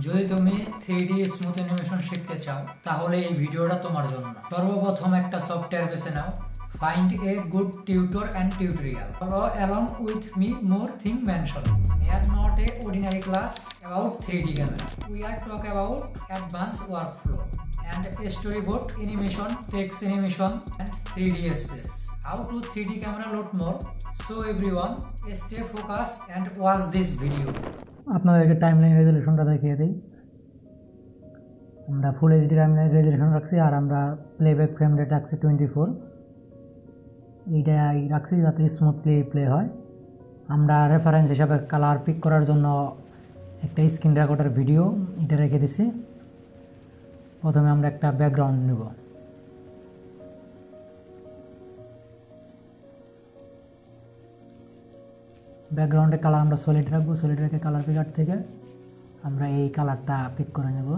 যদি তুমি 3D smooth animation শিখতে চাও তাহলে এই ভিডিওটা তোমার জন্য। সর্বপ্রথম একটা সফটওয়্যার বেছে নাও। Find a good tutor and tutorial. Follow along with me more thing mentioned. Here not a ordinary class about 3D camera. We are talk about advanced workflow and storyboard animation, text animation and 3D space. How to 3D camera load more. So everyone stay focused and watch this video. আপনাদেরকে timeline রেজোলিউশনটা দেখিয়ে দিই। আমরা full HD timeline resolution রাখছি আর আমরা playback frame rate রাখছি 24। এইটাই রাখছি যাতে স্মুথলি প্লে হয়। আমরা রেফারেন্স হিসাবে কালার পিক করার জন্য একটা স্ক্রিন রেকর্ডার ভিডিও এটা রেখে দিছি। প্রথমে আমরা একটা ব্যাকগ্রাউন্ড নেব। ব্যাকগ্রাউন্ডে কালার আমরা সলিড রাখবো। সলিড রেখে কালার পিকার থেকে আমরা এই কালারটা পিক করে নেব।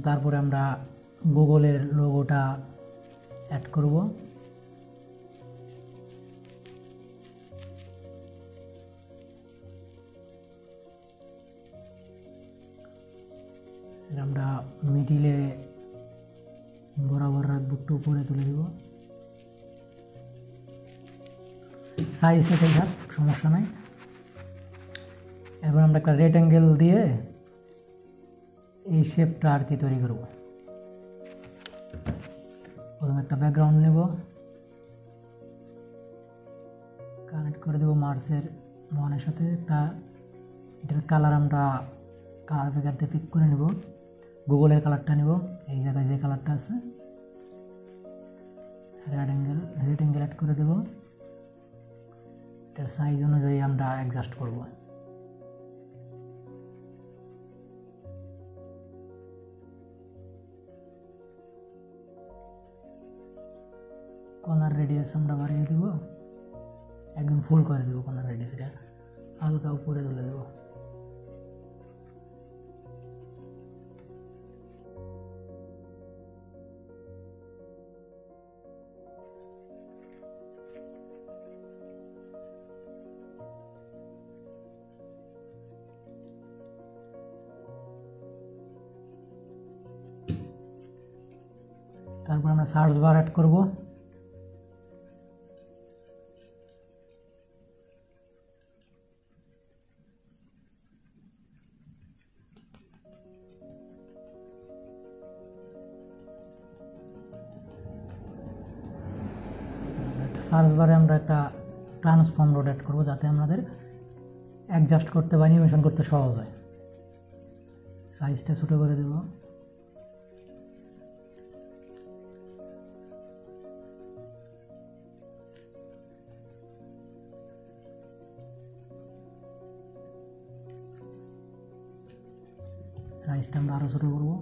তারপরে আমরা গুগলের লোগোটা অ্যাড করব। আমরা মিডিলে বরাবর রাখবো, একটু উপরে তুলে দেব। সাইজ এটাই থাক, সমস্যা নাই। এবার আমরা একটা রেক্ট্যাঙ্গেল দিয়ে এই শেপটা আর কি তৈরি করব। প্রথমে একটা ব্যাকগ্রাউন্ড নেব, কানেক্ট করে দেব মার্সের ওয়ানের সাথে। এটার কালার আমরা কালার পিকার দিয়ে পিক করে নেব। গুগলের কালারটা নেব, এই জায়গায় যে কালারটা আছে রেক্ট্যাঙ্গেল অ্যাড করে দেব। এটার সাইজ অনুযায়ী আমরা অ্যাডজাস্ট করব। কর্নার রেডিয়াস আমরা বাড়িয়ে দেব, একদম ফুল করে দেব। কর্নার রেডিয়াসটা হালকা উপরে তুলে দেব। তারপর আমরা সার্চ বার অ্যাড করব। সার্চ বারে আমরা একটা ট্রান্সফর্ম রোড অ্যাড করবো যাতে আমাদের অ্যাডজাস্ট করতে বা অ্যানিমেশন করতে সহজ হয়। সাইজটা ছোটো করে দেব। সাইজটা আমরা আরও ছোটো করবো।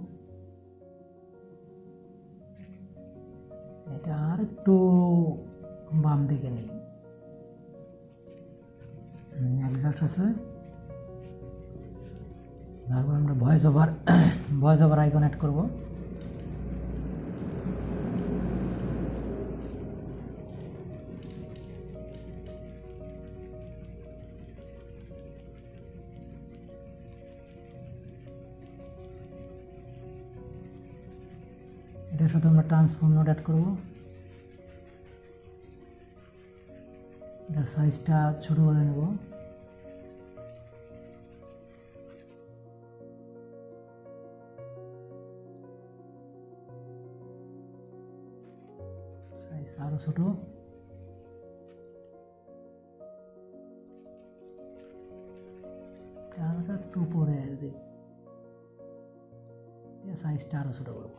এটা আর একটু বাম দিকে নেই, অ্যাডজাস্ট আছে। তারপর আমরা ভয়েস ওভার আইকন অ্যাড করব। এটার সাথে আমরা ট্রান্সফর্ম নোড অ্যাড করব। এটার সাইজটা ছোট করে নেব। সাইজ আরো ছোট। একটু উপরে দিই, সাইজটা আরো ছোট করব।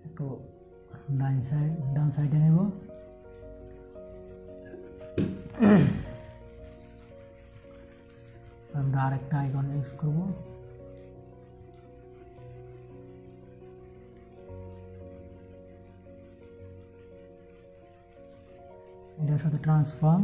একটু ডান সাইডে নেব। আমরা আরেকটা আইকন ইউজ করব। এটার সাথে ট্রান্সফর্ম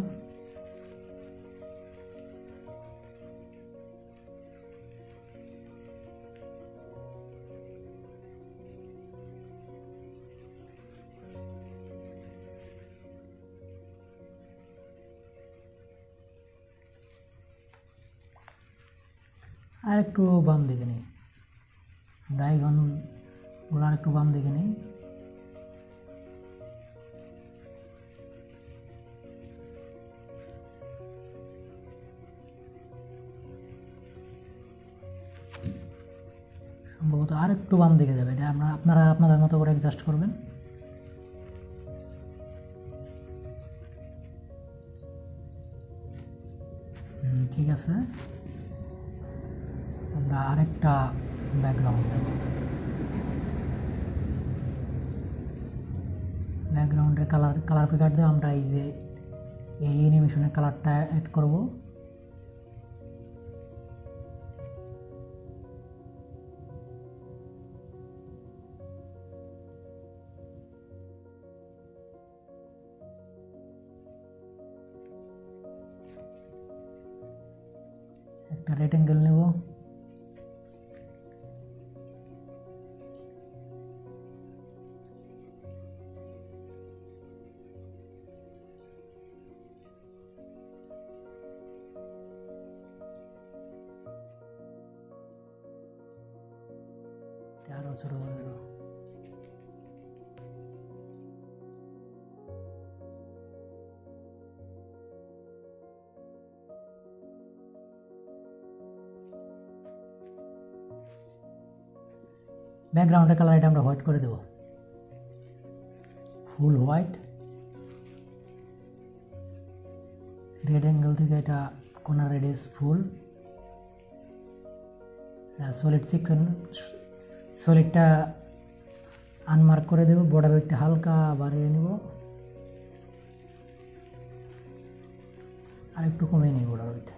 আর একটু বাম দিকে নেই, আমরা আইকনগুলো আর একটু বাম দিকে নেই। সম্ভবত আর একটু বাম দিকে যাবে, এটা আপনারা আপনাদের মতো করে অ্যাডজাস্ট করবেন। ঠিক আছে, আমরা আরেকটা ব্যাকগ্রাউন্ড দেব। ব্যাকগ্রাউন্ডের কালার পিকার দিয়ে আমরা এই যে এই অ্যানিমেশনের কালারটা অ্যাড করব। একটা রেক্টেঙ্গেল নেব, আরো ছোট করে দেব। ব্যাকগ্রাউন্ডের কালার এটা আমরা হোয়াইট করে দেব, ফুল হোয়াইট। রেড অ্যাঙ্গেল থেকে এটা কর্নার রেডিয়াস ফুল। সলিডটা আনমার্ক করে দেব, বর্ডার ওইটা হালকা বাড়িয়ে নেব, আর একটু কমিয়ে নিই বর্ডার ওইটা।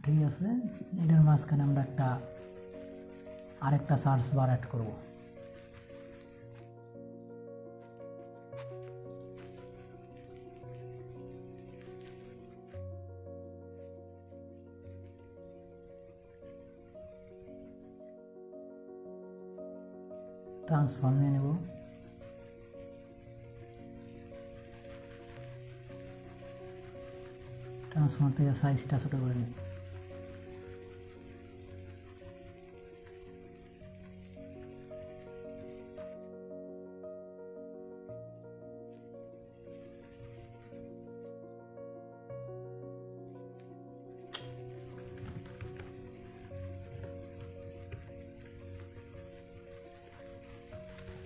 ঠিক আছে, এটার মাঝখানে আমরা আরেকটা সার্চ বার অ্যাড করব। ট্রান্সফর্ম নিয়ে নেব, ট্রান্সফর্ম থেকে সাইজটা ছোট করে নিই।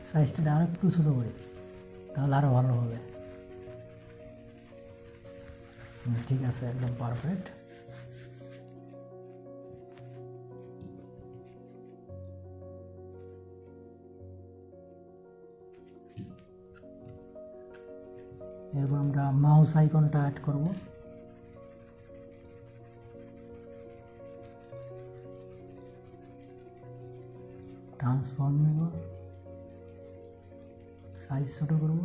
সাইজটা আরো একটু ছোট করি, তাহলে আরো ভালো হবে। ঠিক আছে, একদম পারফেক্ট। এরপর আমরা মাউস আইকনটা অ্যাড করব। ট্রান্সফর্ম নেব, সাইজ ছোট করব,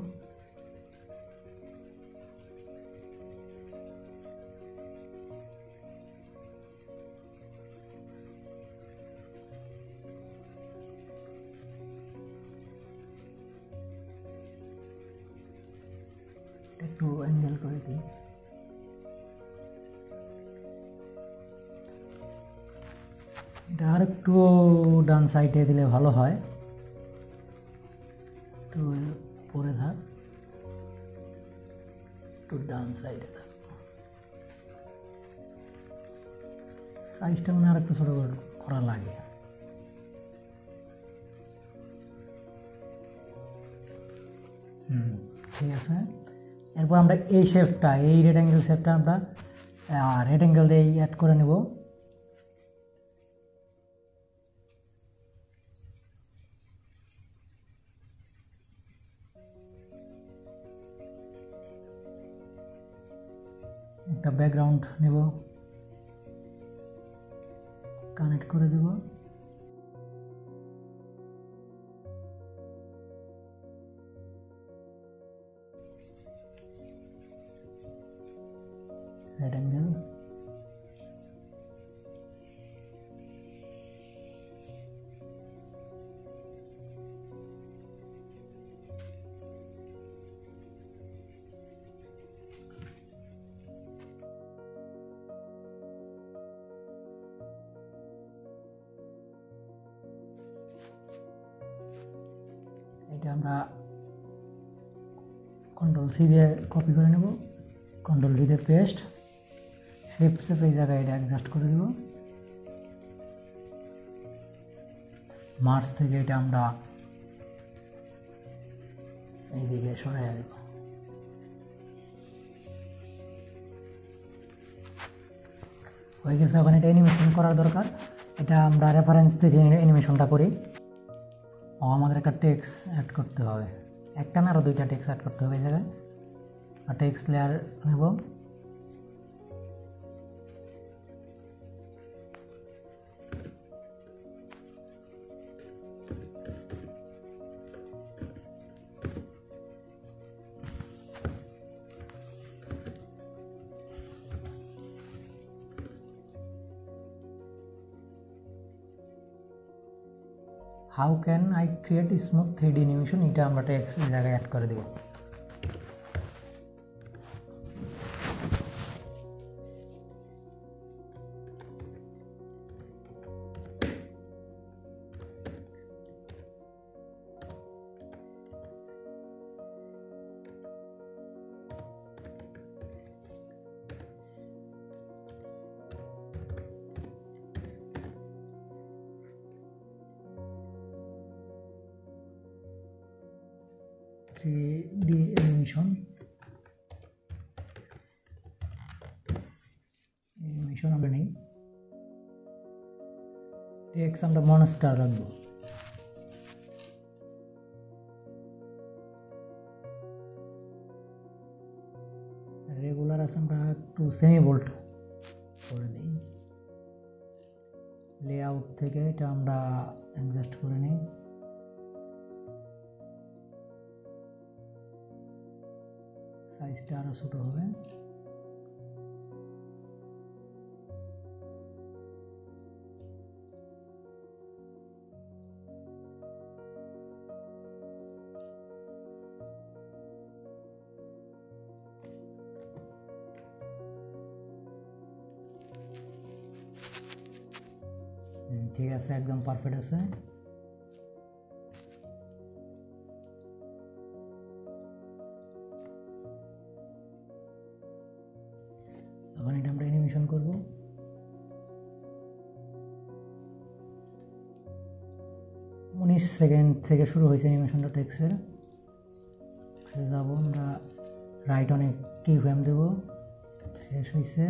একটু অ্যাঙ্গেল করে দিই। এটা আর একটু ডান সাইডে দিলে ভালো হয়, একটু পরে থাক, একটু ডান সাইডে থাক। সাইজটা মানে আর একটু ছোট করা লাগে। ঠিক আছে, এরপর আমরা এই শেপটা, এই রেক্টেঙ্গেল শেপটা আমরা রেক্টেঙ্গেল দিয়ে অ্যাড করে নেব। একটা ব্যাকগ্রাউন্ড নেব, কানেক্ট করে দেব। আমরা কন্ট্রোল সি দিয়ে কপি করে নেব, কন্ট্রোল ভি দিয়ে পেস্ট, শিফট চেপে এই জায়গায় এটা অ্যাডজাস্ট করে দেব। মার্জ থেকে এটা আমরা এইদিকে সরাইয়া দেব। হয়ে গেছে। এখন এটা অ্যানিমেশন করার দরকার, এটা আমরা রেফারেন্স দেখে অ্যানিমেশনটা করি। আমাদের একটা টেক্সট অ্যাড করতে হবে, একটা না আরও দুইটা টেক্সট অ্যাড করতে হবে এই জায়গায়। আর টেক্সট লেয়ার নেব, how can I create smooth 3D animation, এটা আমরা টেক্সট এই জায়গায় অ্যাড করে দেব। অ্যানিমেশন আমরা নেই, টেক্সট আমরা মনস্টার রাখবো। রেগুলার আছে আমরা একটু সেমি বোল্ড করে দিই। লেআউট থেকে এটা আমরা অ্যাডজাস্ট করে নিই, সাইজটা আরো ছোট হবে। ঠিক আছে, একদম পারফেক্ট আছে। এখন এটা আমরা অ্যানিমেশন করব। উনিশ সেকেন্ড থেকে শুরু হয়েছে অ্যানিমেশনটা টেক্সের। যাব আমরা রাইট অনেক কি ফ্রেম দেব, শেষ হয়েছে।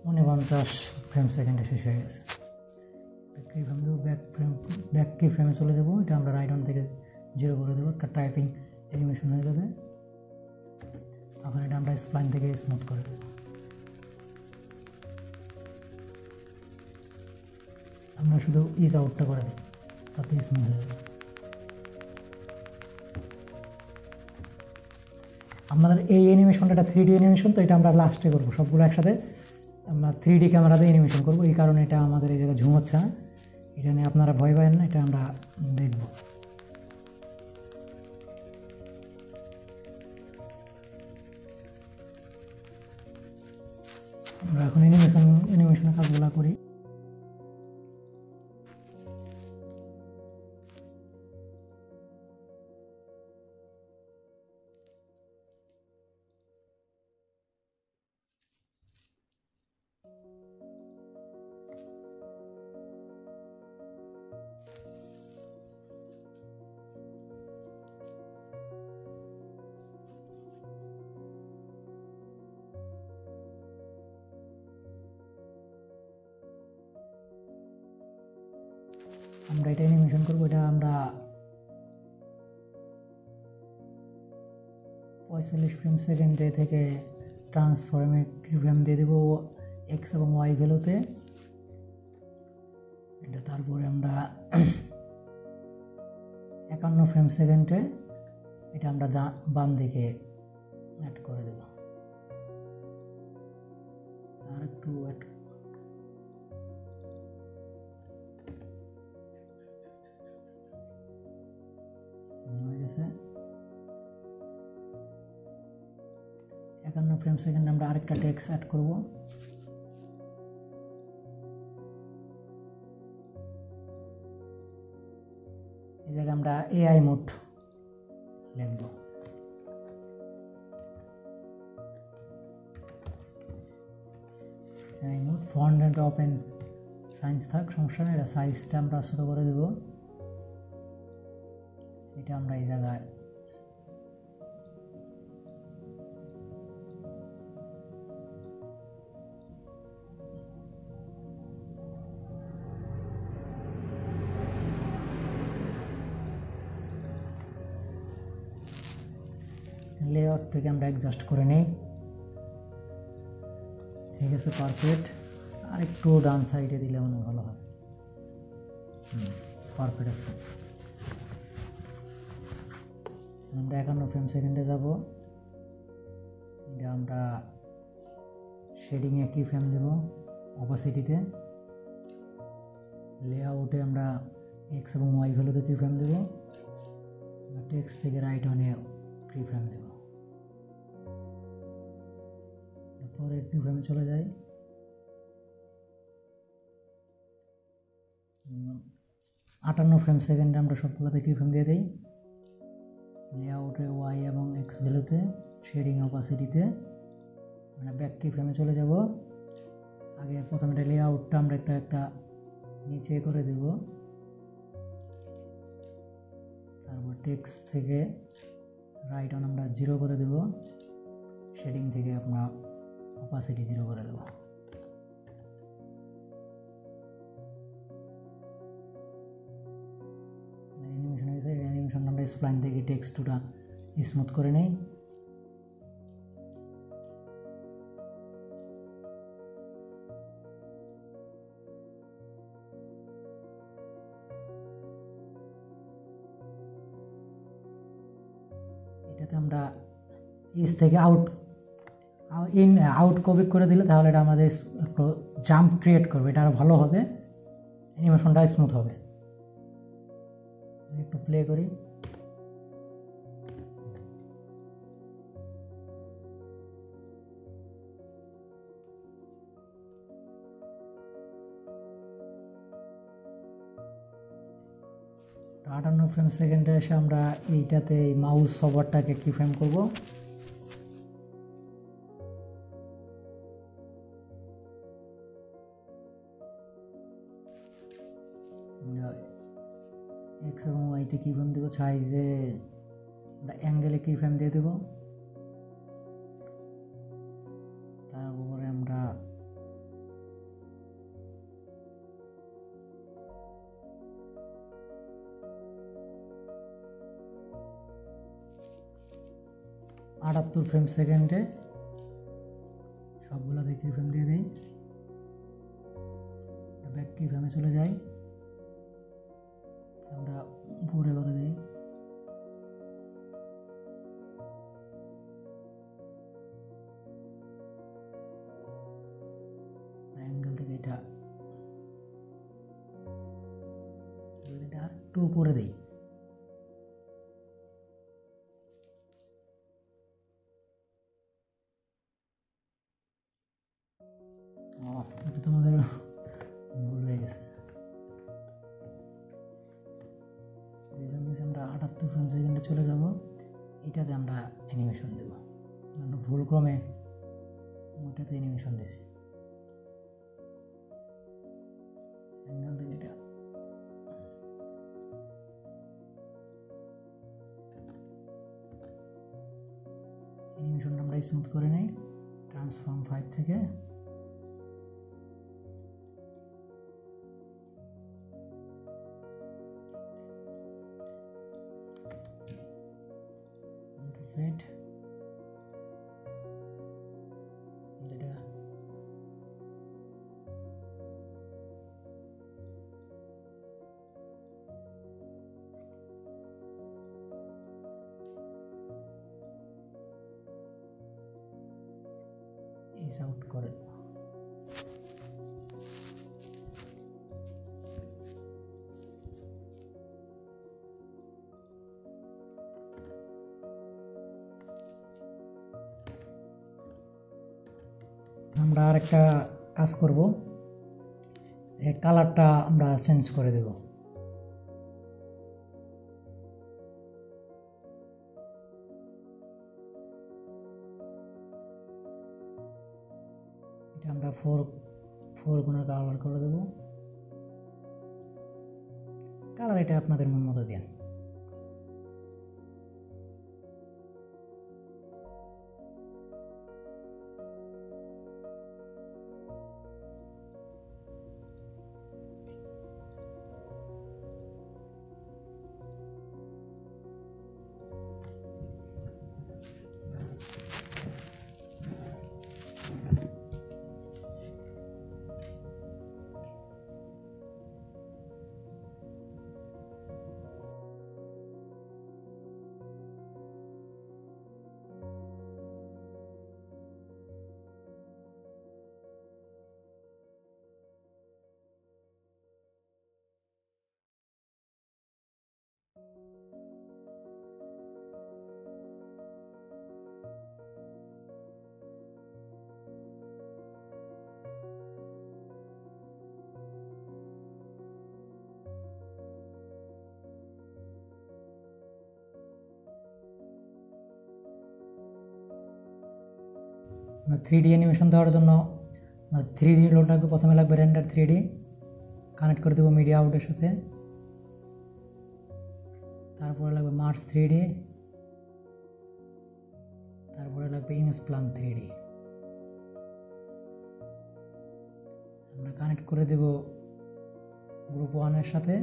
মানে 50 ফ্রেম সেকেন্ডে শেষ হয়ে গেছে। কি ফ্রেম দেবো, ব্যাক কি ফ্রেমে চলে যাবো, এটা আমরা রাইট অন থেকে 0 করে দেবো, একটা টাইপিং অ্যানিমেশন হয়ে যাবে। এখন এটা আমরা স্প্লাইন থেকে স্মুথ করে দেবো। আমরা শুধু ইজ আউটটা করে দিই, তাতে স্মুথ হয়ে যাবে। আমাদের এই অ্যানিমেশনটা একটা 3D অ্যানিমেশন, তো এটা আমরা লাস্টে করবো। সবগুলো একসাথে আমরা 3D ক্যামেরাতে অ্যানিমেশন করবো, এই কারণে এটা আমাদের এই জায়গায় ঝুম হচ্ছে না। এটা নিয়ে আপনারা ভয় পাবেন না, এটা আমরা দেখব। আমরা এখন অ্যানিমেশনের কাজগুলো করি। আমরা এটা অ্যানিমেশন করবো, এটা আমরা 45 ফ্রেম সেকেন্ডে থেকে ট্রান্সফর্মে ফ্রেম দিয়ে দেবো এক্স এবং ওয়াই ভ্যালুতে। এটা তারপরে আমরা 51 ফ্রেম সেকেন্ডে এটা আমরা বাম দিকে অ্যাড করে দেব। আর একটু অ্যাড হয়ে গেছে। 51 ফ্রেম সেকেন্ড আমরা আরেকটা টেক্সট অ্যাড করব। এই জায়গায় আমরা এআই মোড লিখব। AI mode font and open size থাক, সমস্যা নেই। এটা সাইজটা আমরা ছোট করে দেব। এটা আমরা এই জায়গায় লেআউট থেকে আমরা অ্যাডজাস্ট করে নেই। ঠিক আছে, পারফেক্ট। আর একটু ডান সাইডে দিলে মনে ভালো হয়। পারফেক্ট আছে। আমরা 51 ফ্রেম সেকেন্ডে যাব। এটা আমরা শেডিংয়ে কি ফ্রেম দেব, অপাসিটিতে। লেআউটে আমরা এক্স এবং ওয়াই ভ্যালুতে কি ফ্রেম দেব। টেক্সট থেকে রাইট অনে কি ফ্রেম দেব। পরের কি ফ্রেমে চলে যাই। 58 ফ্রেম সেকেন্ডে আমরা সবগুলোতে কি ফ্রেম দিয়ে দিই। লেআউটে ওয়াই এবং এক্স ভ্যালুতে, শেডিং অপাসিটিতে, মানে ব্যাক কি ফ্রেমে চলে যাব। আগে প্রথমে এটা লেআউটটা আমরা একটা নিচে করে দেব। তারপর টেক্সট থেকে রাইট অন আমরা 0 করে দেব। শেডিং থেকে আমরা অপাসিটি 0 করে দেব। অ্যানিমেশন হয়েছে। অ্যানিমেশন আমরা স্প্লাইন থেকে টেক্সট টুটা স্মুথ করে নেই। এটাতে আমরা ইস থেকে আউট কপি করে দিলে তাহলে এটা আমাদের একটু জাম্প ক্রিয়েট করবে, এটা আরো ভালো হবে, অ্যানিমেশনটা স্মুথ হবে। একটু প্লে করি। আটান্ন ফ্রেম সেকেন্ডে এসে আমরা এইটাতে এই মাউস সফটটাকে কি ফ্রেম করব। এক্স এবং ওয়াইতে কি ফ্রেম দেবো, সাইজে আমরা অ্যাঙ্গেলে কি ফ্রেম দিয়ে দেবো। তারপরে আমরা আটাত্তর ফ্রেম সেকেন্ডে সবগুলোতে কি ফ্রেম দিয়ে দিই। ব্যাক কি ফ্রেমে চলে যাই, আমরা উপরে করে দিই। অ্যাঙ্গেল থেকে এটা একটু উপরে দিই। এটা তোমাদের ভুল হয়ে গেছে। আমরা 78 ফ্রেম সেকেন্ডে চলে যাব। এটাতে আমরা অ্যানিমেশন দেব। আমরা ভুল ক্রমে ওটাতে অ্যানিমেশন দিছি। অ্যাঙ্গেল থেকে এটা অ্যানিমেশনটা আমরা স্মুথ করে নেই ট্রান্সফর্ম 5 থেকে। Right. যেটা ইস আউট করে দেব। আমরা আরেকটা কাজ করব, এই কালারটা আমরা চেঞ্জ করে দেব। আমরা ফোর কোণের কালার করে দেব। কালার এটা আপনাদের মন মতো দেন। থ্রি ডি অ্যানিমেশন দেওয়ার জন্য থ্রি ডি লোড লাগবে। প্রথমে লাগবে রেন্ডার থ্রি ডি, কানেক্ট করে দেবো মিডিয়া আউটের সাথে। তারপরে লাগবে মার্স থ্রি ডি, তারপরে লাগবে ইমেজ প্ল্যান থ্রি ডি। আমরা কানেক্ট করে দেব গ্রুপ ওয়ানের সাথে।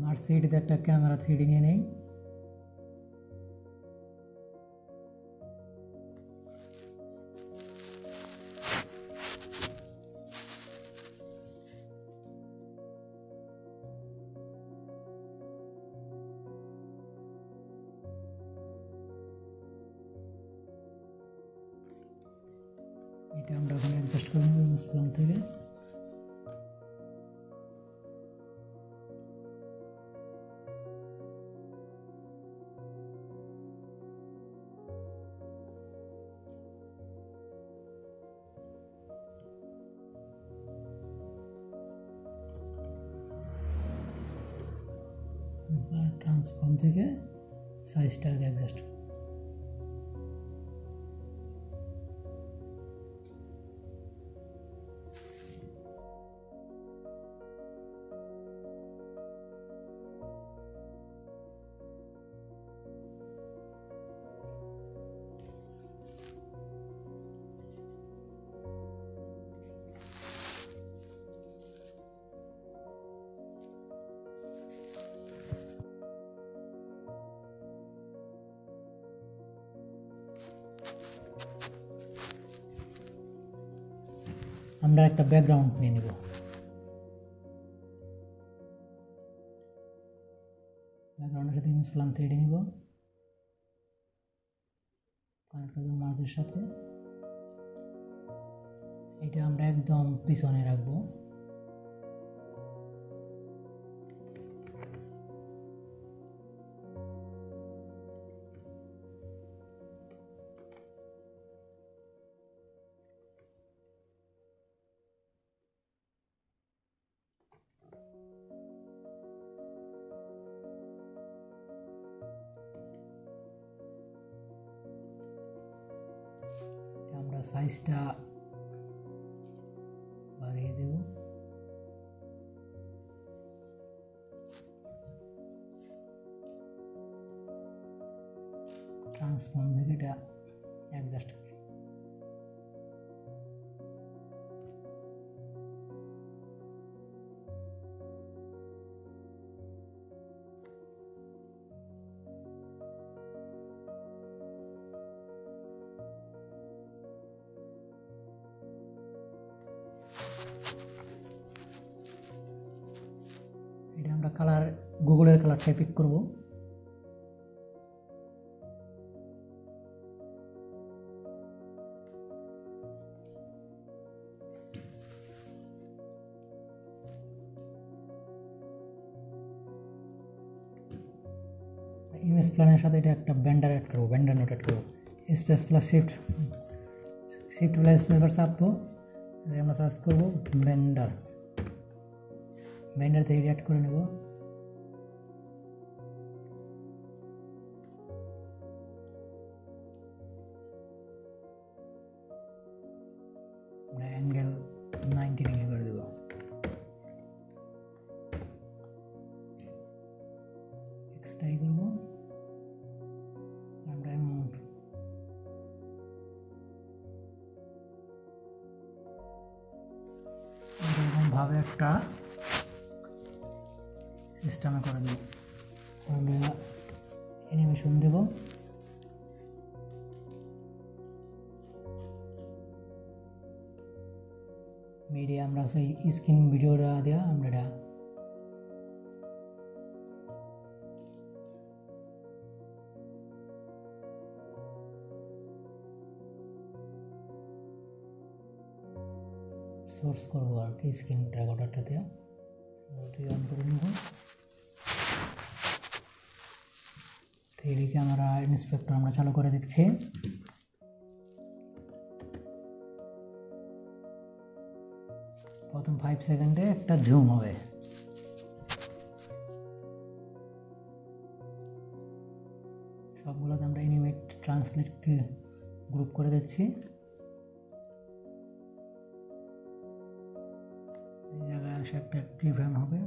মার্স থ্রি ডিতে একটা ক্যামেরা থ্রি ডি নিয়ে নেই। এটা আমরা ওখানে অ্যাডজাস্ট করে নেব ইমেজ প্ল্যান থেকে। ট্রান্সফর্ম থেকে সাইজটাকে অ্যাডজাস্ট। আমরা একটা ব্যাকগ্রাউন্ড নিয়ে নিব। ব্যাকগ্রাউন্ডের সাথে ইমেজ প্ল্যান থ্রি ডি নিব, কানেক্ট করে দেবো মার্জের সাথে। এটা আমরা একদম পিছনে রাখবো। আমরা সাইজটা বাড়িয়ে দেব। ট্রান্সফর্ম থেকে এটা অ্যাডজাস্ট করি। এটা আমরা কালার গুগলের কালারটাই পিক করব। ইমেজ প্ল্যানের সাথে এটা একটা ব্যান্ডার অ্যাড করবো, ব্যান্ডার নোট অ্যাড করবো। Space plus shift plus space চাপবো, আমরা সার্চ করবো ব্লেন্ডার। ব্লেন্ডার থেকে অ্যাড করে নেব। ভাবে একটা সিস্টেমে করে দেব। আমরা অ্যানিমেশন দেব, মিডিয়া আমরা সেই স্ক্রিন ভিডিওটা দেওয়া আমরা এটা সোর্স করবো আর কি, স্ক্রিন রেকর্ডারটা দেওয়া অন করে নেব। 3D ক্যামেরা ইন্সপেক্টর আমরা চালু করে দিচ্ছি। প্রথম 5 সেকেন্ডে একটা জুম হবে। সবগুলোতে আমরা অ্যানিমেট ট্রান্সলেট গ্রুপ করে দিচ্ছি। এই জায়গায় এসে একটা কি ফ্রেম হবে।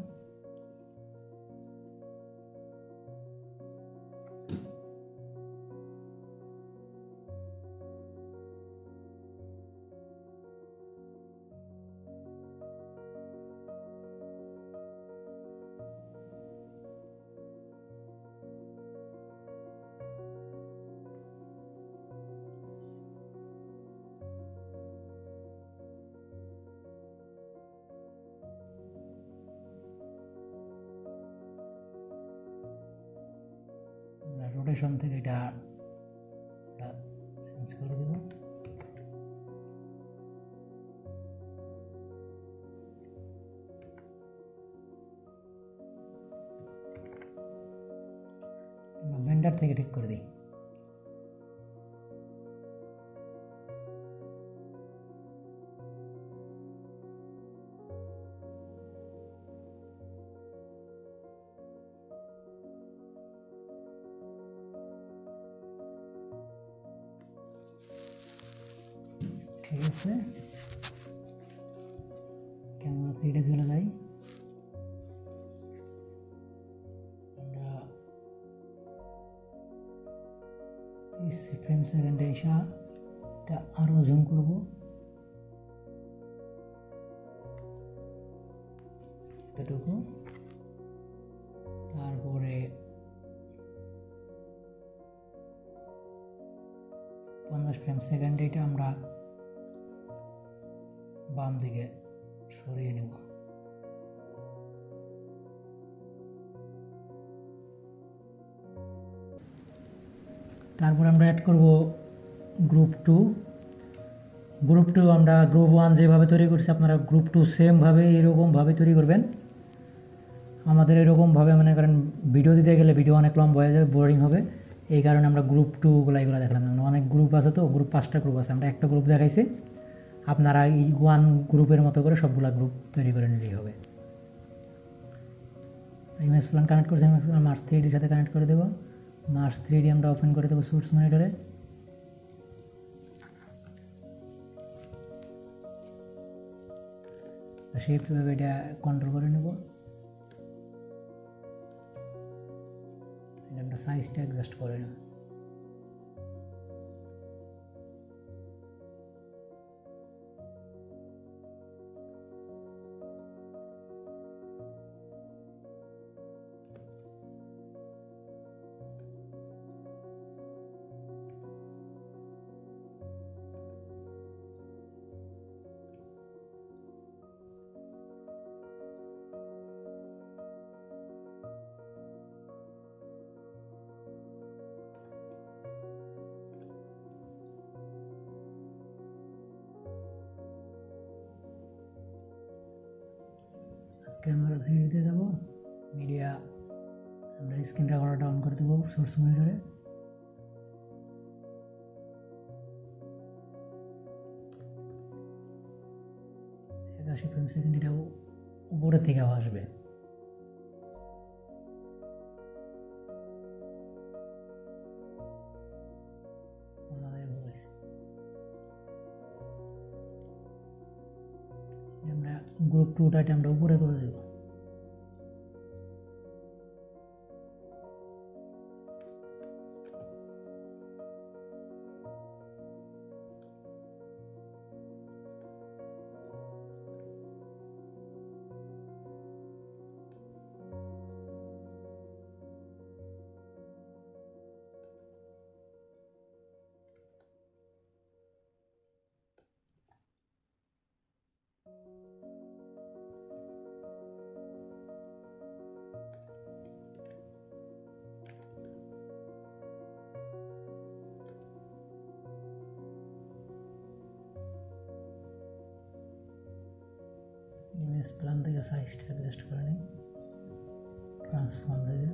রোটেশন থেকে এটা চেঞ্জ করে দেব। ব্লেন্ডার থেকে ঠিক করে দিই। ঠিক আছে, ক্যামেরা 3D চলে যাই। আমরা 30 ফ্রেম সেকেন্ডে এসে এটা আরো জুম করব। এটুকু, তারপরে 50 ফ্রেম সেকেন্ডে এটা আমরা বাম দিকে সরিয়ে নেব। তারপর আমরা অ্যাড করব গ্রুপ 2। গ্রুপ 2 আমরা গ্রুপ 1 যেভাবে তৈরি করছি আপনারা গ্রুপ 2 সেমভাবে এরকমভাবে তৈরি করবেন। আমাদের এরকমভাবে মনে করেন ভিডিও দিতে গেলে ভিডিও অনেক লম্বা হয়ে যাবে, বোরিং হবে, এই কারণে আমরা গ্রুপ 2 এগুলো দেখালাম। অনেক গ্রুপ আছে তো, গ্রুপ 5টা গ্রুপ আছে, আমরা একটা গ্রুপ দেখাইছি। আপনারা এই 1 গ্রুপের মতো করে সবগুলা গ্রুপ তৈরি করে নিলেই হবে। ইমেজ প্ল্যান কানেক্ট করছি, ইমেজ প্ল্যান মার্চ 3D সাথে কানেক্ট করে দেবো। মার্চ 3D আমরা ওপেন করে দেবো সোর্স মনিটরে। শিফট ভাবে এটা কন্ট্রোল করে নেব। আমরা সাইজটা অ্যাডজাস্ট করে নেব। ক্যামেরা 3D যাব, মিডিয়া আমরা স্ক্রিন রেকর্ডারটা অন করে দেবো সোর্স মনিটরে। ফ্রেম সেকেন্ড এটা উপরের থেকে আসবে। আমরা গ্রুপ 2টা আমরা উপরে করে দেব। ইমেজ প্ল্যান থেকে সাইজটা অ্যাডজাস্ট করে নিই, ট্রান্সফর্ম থেকে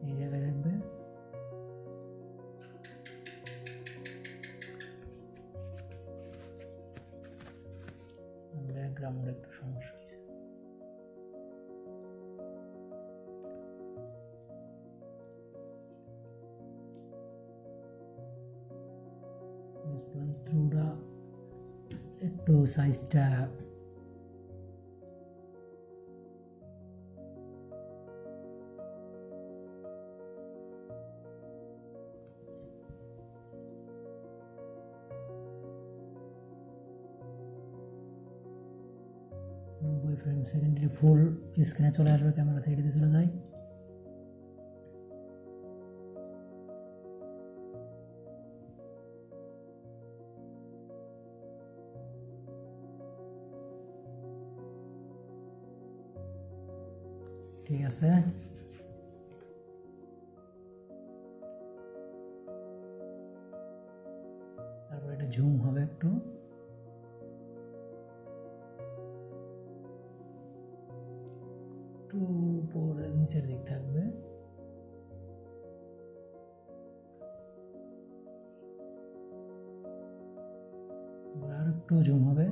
এই জায়গায় রাখবে। ব্যাকগ্রাউন্ডে একটু সমস্যা হয়েছে। থ্রুটা একটু সাইজটা ফ্রেম সেকেন্ডে ফুল স্ক্রিনে চলে আসবে, ক্যামেরা থেকে এটিতে চলে যায়। ঠিক আছে, তারপর এটা জুম হবে একটু, উপরে নিচের দিক থাকবে। আর একটু জুম হবে।